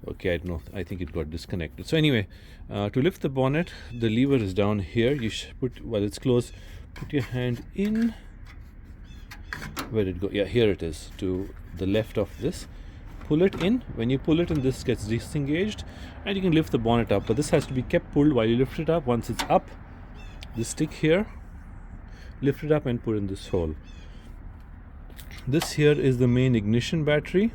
Okay, I don't know, I think it got disconnected. So anyway, to lift the bonnet, the lever is down here. You should put, while it's closed, put your hand in. Where did it go? Yeah, here it is, to the left of this. Pull it in. When you pull it in, this gets disengaged and you can lift the bonnet up, but this has to be kept pulled while you lift it up. Once it's up, the stick here, lift it up and put in this hole. This here is the main ignition battery.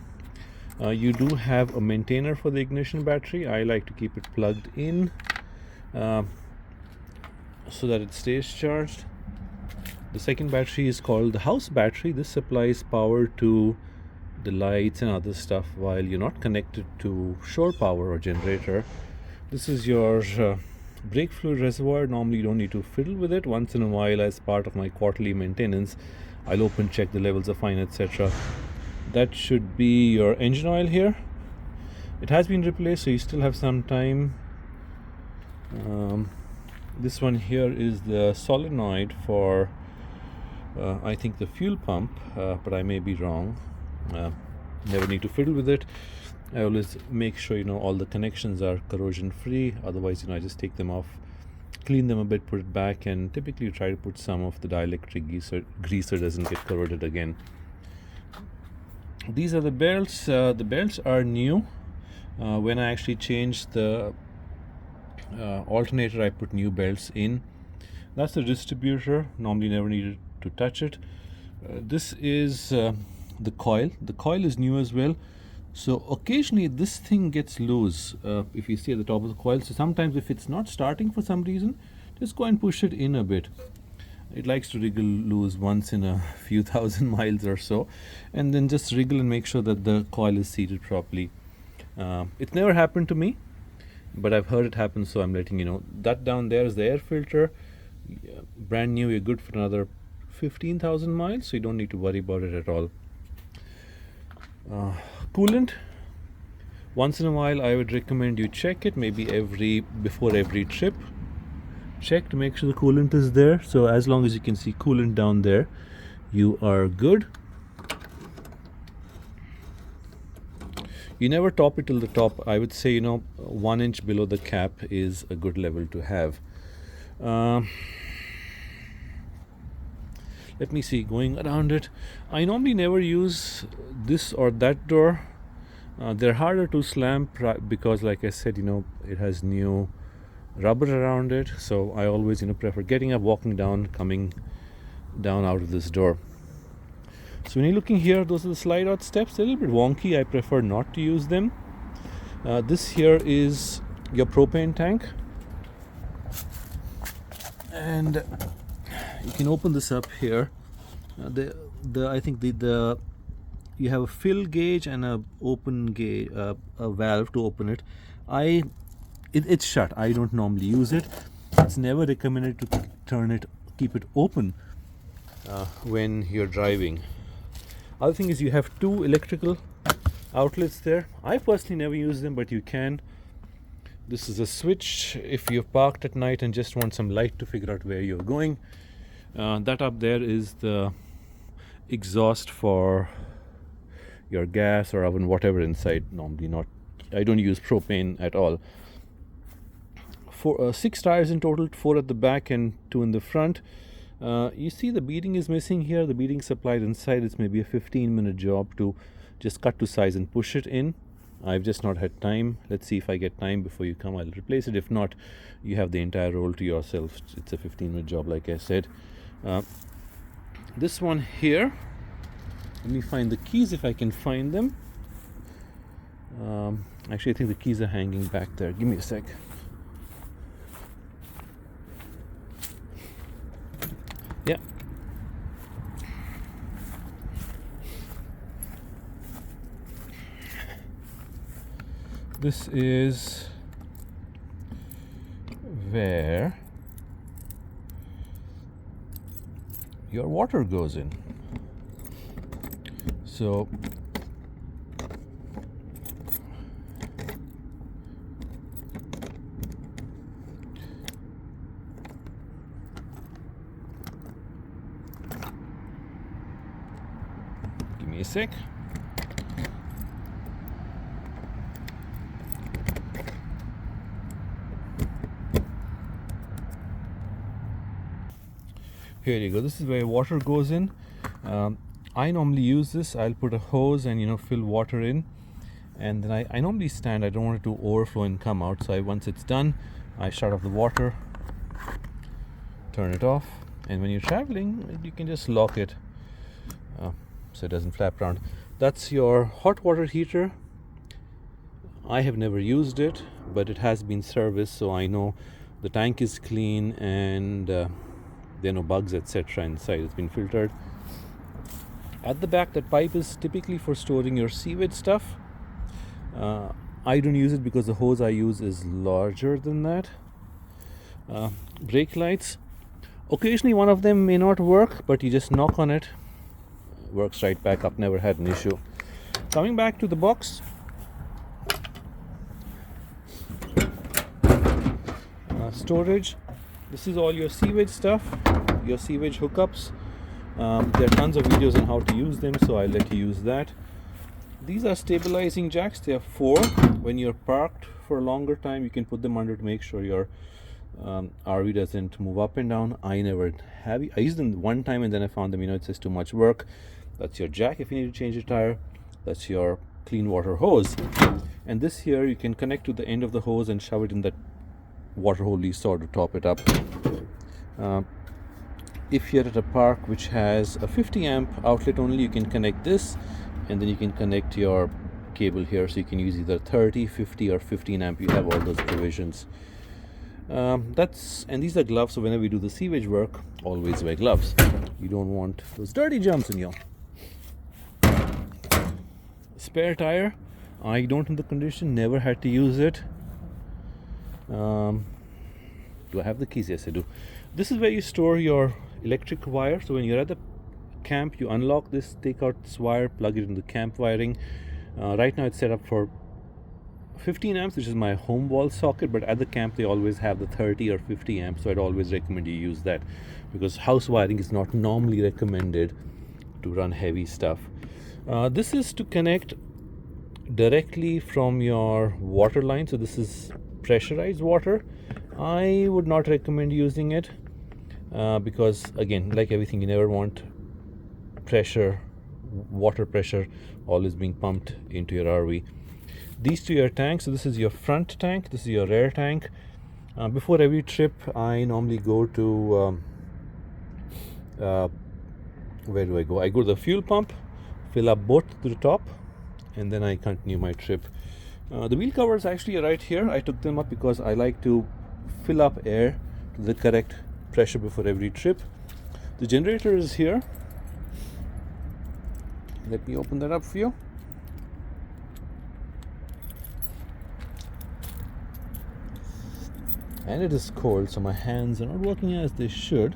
You do have a maintainer for the ignition battery. I like to keep it plugged in so that it stays charged. The second battery is called the house battery. This supplies power to the lights and other stuff while you're not connected to shore power or generator. This is your brake fluid reservoir. Normally you don't need to fiddle with it. Once in a while, as part of my quarterly maintenance, I'll open check the levels of fine, etc. That should be your engine oil here. It has been replaced, so you still have some time. This one here is the solenoid for I think the fuel pump, but I may be wrong. Never need to fiddle with it. I always make sure all the connections are corrosion free. Otherwise, I just take them off, clean them a bit, put it back, and typically try to put some of the dielectric grease so it doesn't get corroded again. These are the belts. The belts are new. When I actually changed the alternator, I put new belts in. That's the distributor. Normally never needed to touch it. This is the coil. The coil is new as well. So occasionally this thing gets loose if you see at the top of the coil. So sometimes if it's not starting for some reason, just go and push it in a bit. It likes to wriggle loose once in a few thousand miles or so, and then just wriggle and make sure that the coil is seated properly. It's never happened to me, but I've heard it happen, so I'm letting you know. That down there is the air filter. Brand new. You're good for another 15,000 miles, so you don't need to worry about it at all. Coolant. Once in a while, I would recommend you check it, maybe before every trip. Check to make sure the coolant is there. So as long as you can see coolant down there, you are good. You never top it till the top. I would say 1 inch below the cap is a good level to have. Let me see, going around it, I normally never use this or that door. They're harder to slam because, like I said, it has new rubber around it. So I always prefer getting up, walking down, coming down out of this door. So when you're looking here, those are the slide out steps. A little bit wonky. I prefer not to use them. This here is your propane tank, and you can open this up here. I think you have a fill gauge and a open gauge, a valve to open it. It's shut. I don't normally use it. It's never recommended to keep it open when you're driving. Other thing is you have 2 electrical outlets there. I personally never use them, but you can. This is a switch if you're parked at night and just want some light to figure out where you're going. That up there is the exhaust for your gas or oven, whatever inside. Normally not. I don't use propane at all. 6 tires in total, 4 at the back and 2 in the front. You see the beading is missing here. The beading supplied inside. It's maybe a 15-minute job to just cut to size and push it in. I've just not had time. Let's see if I get time before you come. I'll replace it. If not, you have the entire roll to yourself. It's a 15-minute job, like I said. This one here, let me find the keys if I can find them. Actually, I think the keys are hanging back there. Give me a sec. Yeah. This is where your water goes in. So give me a sec. Here you go. This is where water goes in. I normally use this. I'll put a hose and fill water in, and then I normally stand. I don't want it to overflow and come out. So once it's done, I shut off the water, turn it off, and when you're traveling, you can just lock it so it doesn't flap around. That's your hot water heater. I have never used it, but it has been serviced, so I know the tank is clean and there are no bugs, etc. inside. It's been filtered. At the back, that pipe is typically for storing your sewage stuff. I don't use it because the hose I use is larger than that. Brake lights. Occasionally one of them may not work, but you just knock on it, works right back up. Never had an issue. Coming back to the box, storage. This is all your sewage stuff, your sewage hookups. There are tons of videos on how to use them, so I'll let you use that. These are stabilizing jacks. They are 4. When you're parked for a longer time, you can put them under to make sure your RV doesn't move up and down. I never have. I used them one time and then I found them, it's just too much work. That's your jack if you need to change your tire. That's your clean water hose. And this here, you can connect to the end of the hose and shove it in that water hole you saw to top it up. If you're at a park which has a 50 amp outlet only, you can connect this, and then you can connect your cable here, so you can use either 30, 50 or 15 amp. You have all those provisions. And these are gloves, so whenever we do the sewage work, always wear gloves. You don't want those dirty germs in you. Spare tire. I don't know the condition, never had to use it. Do I have the keys? Yes, I do. This is where you store your electric wire. So when you're at the camp, you unlock this, take out this wire, plug it in the camp wiring. Right now it's set up for 15 amps, which is my home wall socket, but at the camp they always have the 30 or 50 amps, so I'd always recommend you use that, because house wiring is not normally recommended to run heavy stuff. This is to connect directly from your water line. So this is pressurized water. I would not recommend using it because, again, like everything, you never want water pressure always being pumped into your RV. These two are tanks. So this is your front tank, this is your rear tank. Before every trip, I normally go to where do I go? I go to the fuel pump, fill up both to the top, and then I continue my trip. The wheel covers actually are right here. I took them up because I like to fill up air to the correct pressure before every trip. The generator is here. Let me open that up for you. And it is cold, so my hands are not working as they should.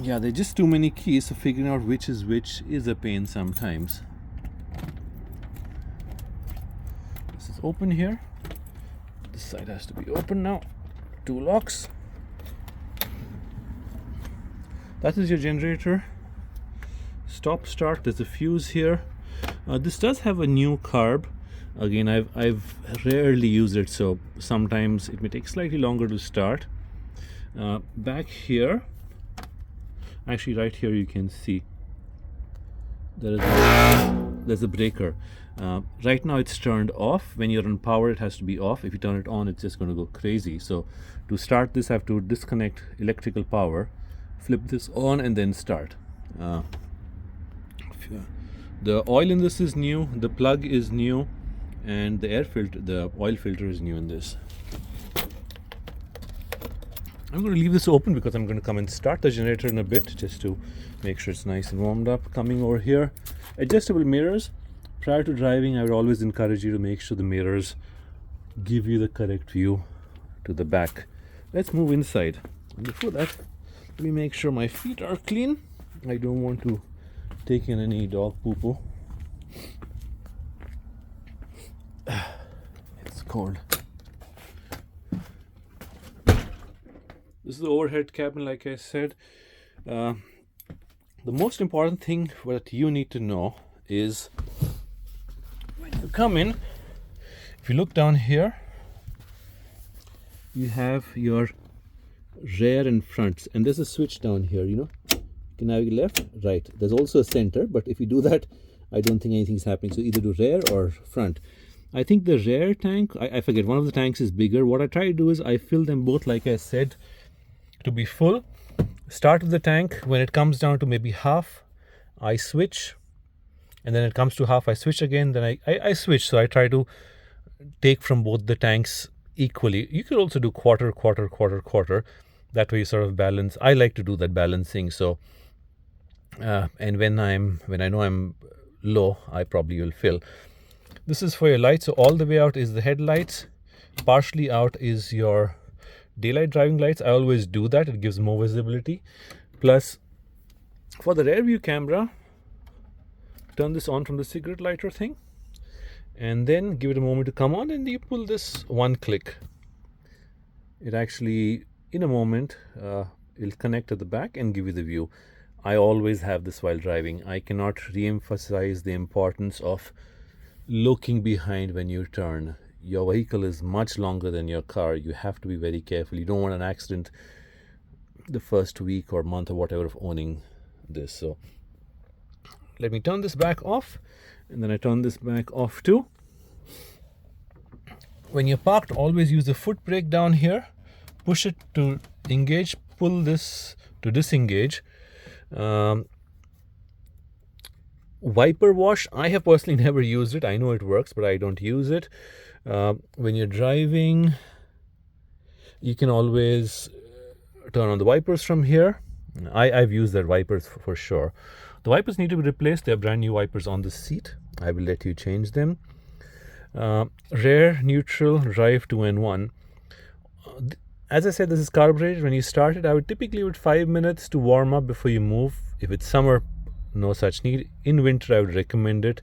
Yeah, there are just too many keys, so figuring out which is a pain sometimes. This is open here. This side has to be open now. 2 locks. That is your generator. Stop start. There's a fuse here. This does have a new carb. Again, I've rarely used it, so sometimes it may take slightly longer to start. Back here, actually right here, you can see there's a breaker. Right now it's turned off. When you're on power, it has to be off. If you turn it on, it's just going to go crazy. So to start this, I have to disconnect electrical power, flip this on, and then start. The oil in this is new, the plug is new, and the oil filter is new in this. I'm going to leave this open because I'm going to come and start the generator in a bit, just to make sure it's nice and warmed up. Coming over here, adjustable mirrors. Prior to driving, I would always encourage you to make sure the mirrors give you the correct view to the back. Let's move inside. And before that, let me make sure my feet are clean. I don't want to take in any dog poo-poo. It's cold. This is the overhead cabin, like I said. The most important thing that you need to know is when you come in, if you look down here, you have your rear and front, and there's a switch down here, you can navigate left, right. There's also a center, but if you do that, I don't think anything's happening. So either do rear or front. I think the rear tank, I forget, one of the tanks is bigger. What I try to do is I fill them both, like I said, to be full. Start with the tank. When it comes down to maybe half, I switch, and then it comes to half, I switch again, then I switch. So I try to take from both the tanks equally. You could also do quarter, quarter, quarter, quarter. That way you sort of balance. I like to do that balancing. So and when I know I'm low, I probably will fill. This is for your lights. So all the way out is the headlights. Partially out is your daylight driving lights. I always do that. It gives more visibility. Plus, for the rear view camera, turn this on from the cigarette lighter thing, and then give it a moment to come on, and you pull this one click. It actually, in a moment, it'll connect at the back and give you the view. I always have this while driving. I cannot re-emphasize the importance of looking behind when you turn. Your vehicle is much longer than your car. You have to be very careful. You don't want an accident the first week or month or whatever of owning this. So let me turn this back off, and then I turn this back off too. When you're parked, always use the foot brake down here. Push it to engage, pull this to disengage. Wiper wash, I have personally never used it. I know it works, but I don't use it. When you're driving, you can always turn on the wipers from here. I've used their wipers for sure. The wipers need to be replaced. They're brand new wipers on the seat. I will let you change them. Rear, neutral, drive 2 and 1. As I said, this is carbureted. When you start it, I would typically give it 5 minutes to warm up before you move. If it's summer, no such need. In winter, I would recommend it.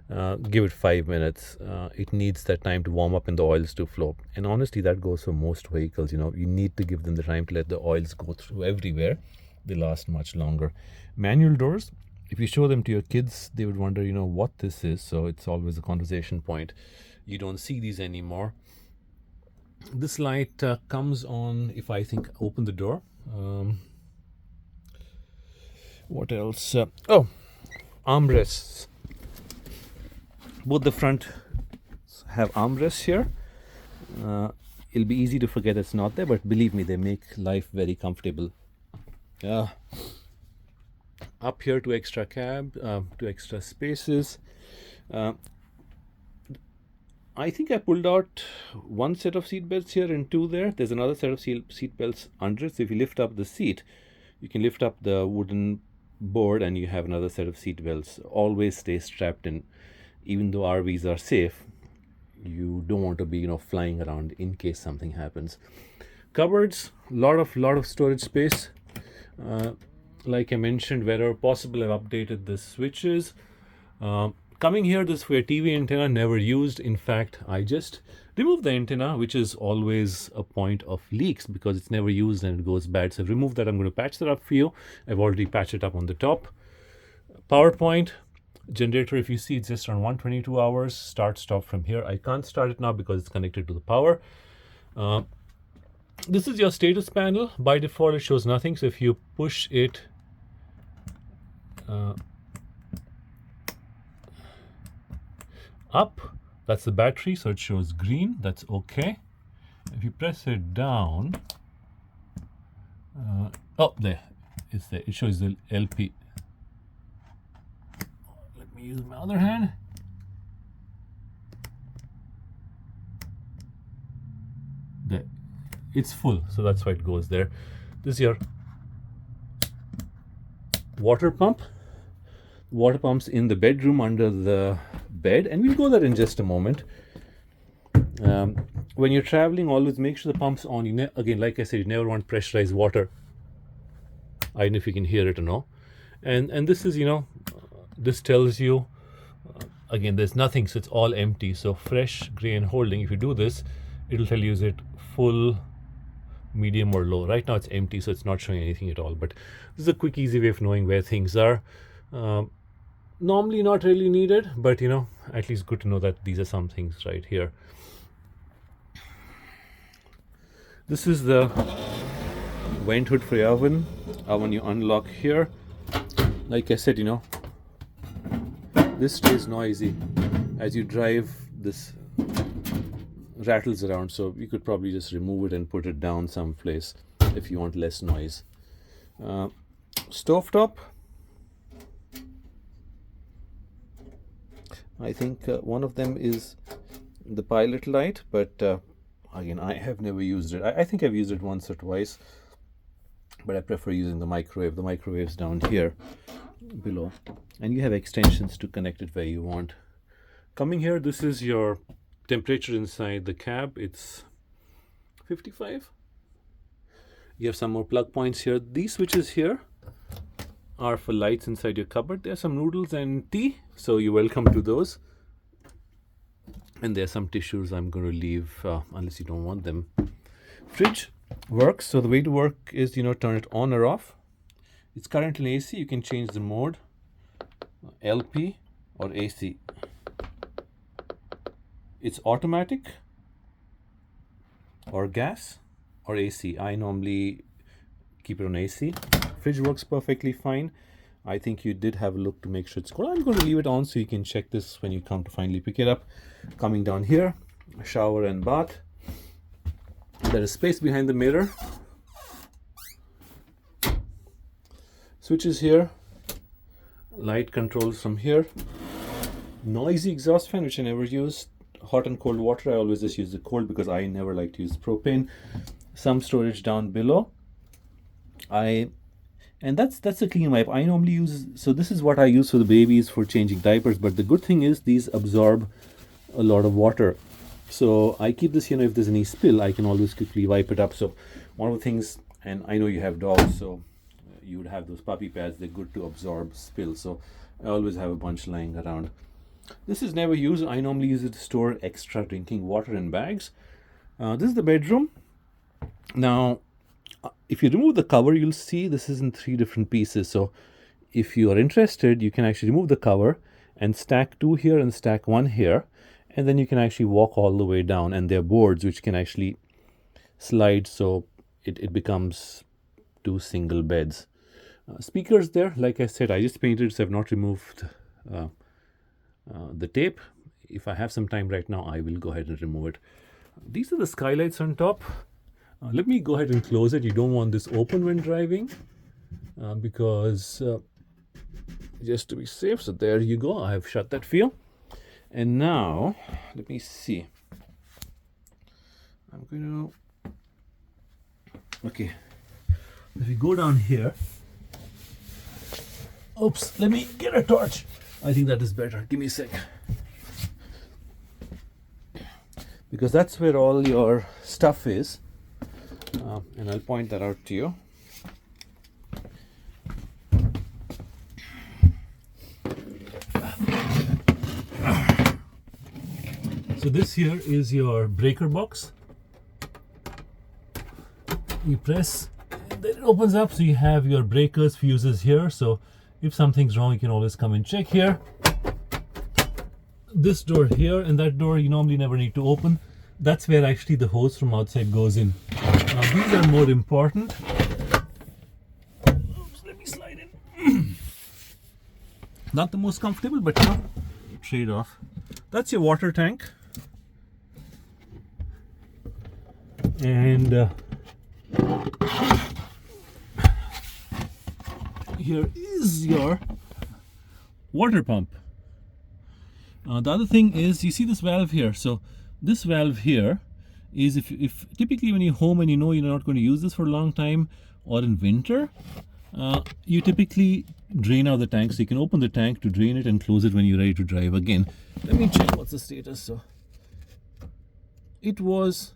Give it 5 minutes. It needs that time to warm up and the oils to flow. And honestly, that goes for most vehicles. You need to give them the time to let the oils go through everywhere. They last much longer. Manual doors, if you show them to your kids, they would wonder, what this is. So it's always a conversation point. You don't see these anymore. This light comes on if I open the door. What else? Armrests. Both the front have armrests here. It'll be easy to forget it's not there, but believe me, they make life very comfortable. Up here, 2 extra cab, 2 extra spaces. I think I pulled out 1 set of seat belts here and 2 there. There's another set of seat belts under it. So if you lift up the seat, you can lift up the wooden board and you have another set of seat belts. Always stay strapped in. Even though RVs are safe, you don't want to be flying around in case something happens. Cupboards, lot of storage space. Like I mentioned, wherever possible, I've updated the switches. Coming here, this for a TV antenna, never used. In fact, I just removed the antenna, which is always a point of leaks because it's never used and it goes bad. So I've removed that. I'm going to patch that up for you. I've already patched it up on the top. Power point. Generator, if you see, it's just around 122 hours. Start, stop from here. I can't start it now because it's connected to the power. This is your status panel. By default, it shows nothing. So if you push it up, that's the battery, so it shows green. That's okay. If you press it down, there it's there. It shows the LP. Let me use my other hand. There, it's full, so that's why it goes there. This is your water pump. Water pumps in the bedroom under the bed, and we'll go there in just a moment. When you're traveling, always make sure the pump's on. Again, like I said, you never want pressurized water. I don't know if you can hear it or no. And this is, this tells you, again, there's nothing, so it's all empty. So fresh, gray, and holding. If you do this, it'll tell you is it full, medium, or low. Right now it's empty, so it's not showing anything at all. But this is a quick, easy way of knowing where things are. Normally not really needed, but at least good to know that these are some things right here. This is the vent hood for your oven. Oven you unlock here. Like I said, this stays noisy as you drive. This rattles around, so you could probably just remove it and put it down someplace if you want less noise. Stovetop, I think one of them is the pilot light, but again, I have never used it. I think I've used it once or twice, but I prefer using the microwave. The microwave's down here below, and you have extensions to connect it where you want. Coming here, this is your temperature inside the cab. It's 55. You have some more plug points here. These switches here are for lights inside your cupboard. There's some noodles and tea, so you're welcome to those. And there's some tissues I'm going to leave unless you don't want them. Fridge works. So the way to work is, turn it on or off. It's currently AC. You can change the mode, LP or AC. It's automatic or gas or AC. I normally keep it on AC. Fridge works perfectly fine. I think you did have a look to make sure it's cold. I'm going to leave it on so you can check this when you come to finally pick it up. Coming down here, shower and bath. There is space behind the mirror. Switches here. Light controls from here. Noisy exhaust fan, which I never use. Hot and cold water, I always just use the cold because I never like to use propane. Some storage down below. And that's a clean wipe. I normally use, so this is what I use for the babies for changing diapers, but the good thing is these absorb a lot of water. So I keep this, if there's any spill, I can always quickly wipe it up. So one of the things, and I know you have dogs, so you would have those puppy pads, they're good to absorb spill. So I always have a bunch lying around. This is never used. I normally use it to store extra drinking water in bags. This is the bedroom. Now, if you remove the cover, you'll see this is in 3 different pieces. So if you are interested, you can actually remove the cover and stack 2 here and stack 1 here. And then you can actually walk all the way down. And there are boards which can actually slide, so it becomes 2 single beds. Speakers there, like I said, I just painted, so I've not removed the tape. If I have some time right now, I will go ahead and remove it. These are the skylights on top. Let me go ahead and close it. You don't want this open when driving because just to be safe. So there you go. I have shut that for you. And now, let me see. I'm going to... Okay. If we go down here... Oops, let me get a torch. I think that is better. Give me a sec. Because that's where all your stuff is. And I'll point that out to you. So this here is your breaker box. You press, and then it opens up, so you have your breakers, fuses here. So if something's wrong, you can always come and check here. This door here and that door you normally never need to open. That's where actually the hose from outside goes in. These are more important. Oops, let me slide in. Not the most comfortable, but trade off. That's your water tank. And here is your water pump. The other thing is, you see this valve here. So this valve here is if typically when you're home and you're not going to use this for a long time, or in winter, you typically drain out the tank. So you can open the tank to drain it and close it when you're ready to drive again. Let me check what's the status. So it was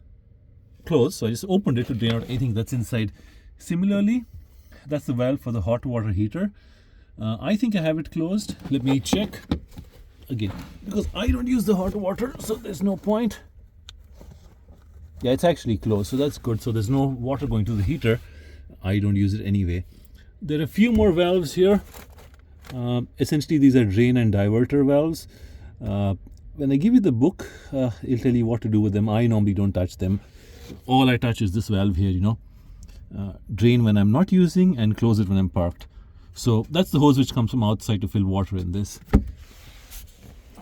closed, so I just opened it to drain out anything that's inside. Similarly, that's the valve for the hot water heater. I think I have it closed. Let me check again, because I don't use the hot water, so there's no point. Yeah, it's actually closed, so that's good. So there's no water going to the heater. I don't use it anyway. There are a few more valves here. Essentially, these are drain and diverter valves. When I give you the book, it'll tell you what to do with them. I normally don't touch them. All I touch is this valve here, drain when I'm not using and close it when I'm parked. So that's the hose which comes from outside to fill water in this.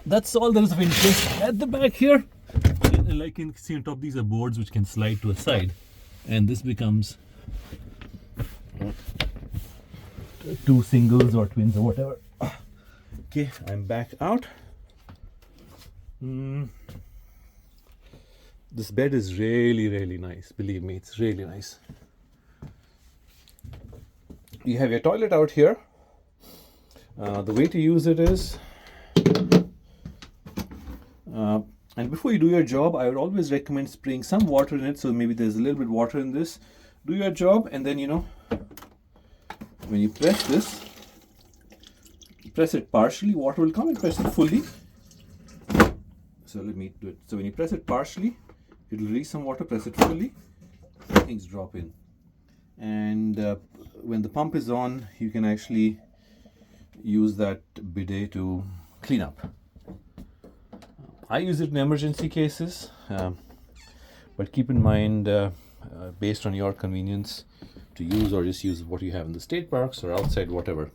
That's all there is of interest at the back here. And like you can see on top, these are boards which can slide to a side, and this becomes 2 singles or twins or whatever. Okay, I'm back out. This bed is really nice. Believe me, it's really nice. You have your toilet out here. The way to use it is, and before you do your job, I would always recommend spraying some water in it. So maybe there's a little bit of water in this. Do your job, and then when you press this, press it partially, water will come, and press it fully. So let me do it. So when you press it partially, it will release some water. Press it fully, things drop in. And when the pump is on, you can actually use that bidet to clean up. I use it in emergency cases, but keep in mind, based on your convenience to use, or just use what you have in the state parks or outside, whatever.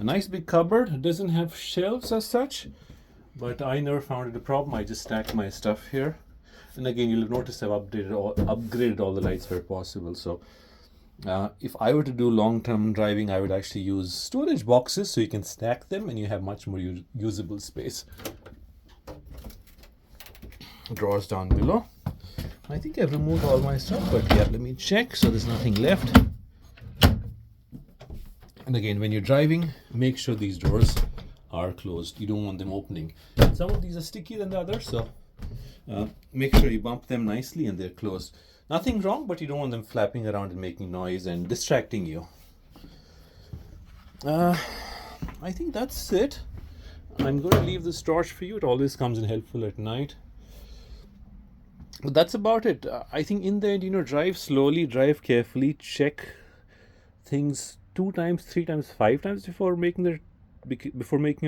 A nice big cupboard. It doesn't have shelves as such, but I never found it a problem. I just stack my stuff here. And again, you'll notice I've upgraded all the lights where possible. So if I were to do long-term driving, I would actually use storage boxes so you can stack them and you have much more usable space. Drawers down below. I think I've removed all my stuff, but yeah, let me check. So there's nothing left. And again, when you're driving, make sure these doors are closed. You don't want them opening. Some of these are stickier than the others, so make sure you bump them nicely and they're closed. Nothing wrong, but you don't want them flapping around and making noise and distracting you. I think that's it. I'm going to leave this torch for you. It always comes in helpful at night. But that's about it. I think in the end, drive slowly, drive carefully, check things 2 times, 3 times, 5 times before making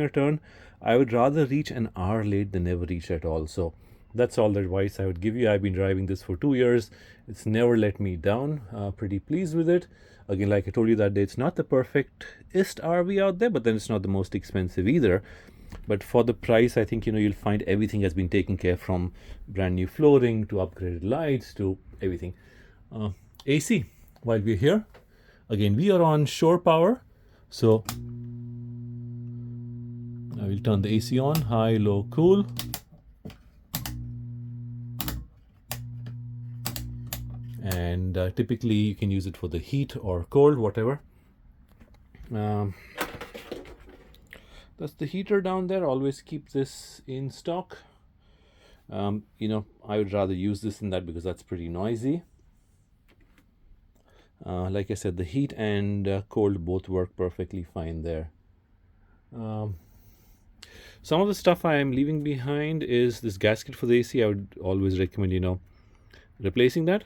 your turn. I would rather reach an hour late than never reach at all. So that's all the advice I would give you. I've been driving this for 2 years. It's never let me down. Pretty pleased with it. Again, like I told you that day, it's not the perfectest RV out there, but then it's not the most expensive either. But for the price, I think you'll find everything has been taken care, from brand new flooring to upgraded lights to everything. AC, while we're here, again, we are on shore power, so I will turn the AC on, high, low, cool. And typically you can use it for the heat or cold, whatever. That's the heater down there. Always keep this in stock. I would rather use this than that because that's pretty noisy. Like I said, the heat and cold both work perfectly fine there. Some of the stuff I am leaving behind is this gasket for the AC. I would always recommend, replacing that.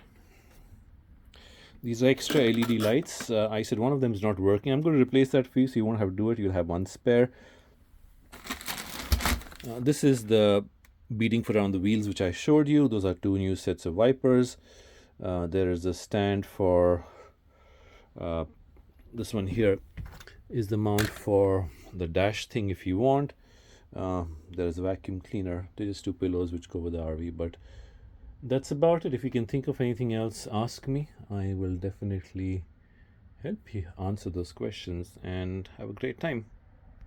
These are extra LED lights. I said one of them is not working. I'm going to replace that for you, so you won't have to do it. You'll have one spare. This is the beading for around the wheels which I showed you. Those are 2 new sets of wipers. There is a stand for this one here is the mount for the dash thing if you want. There is a vacuum cleaner. They're just 2 pillows which go with the RV, but that's about it. If you can think of anything else, ask me. I will definitely help you answer those questions, and have a great time.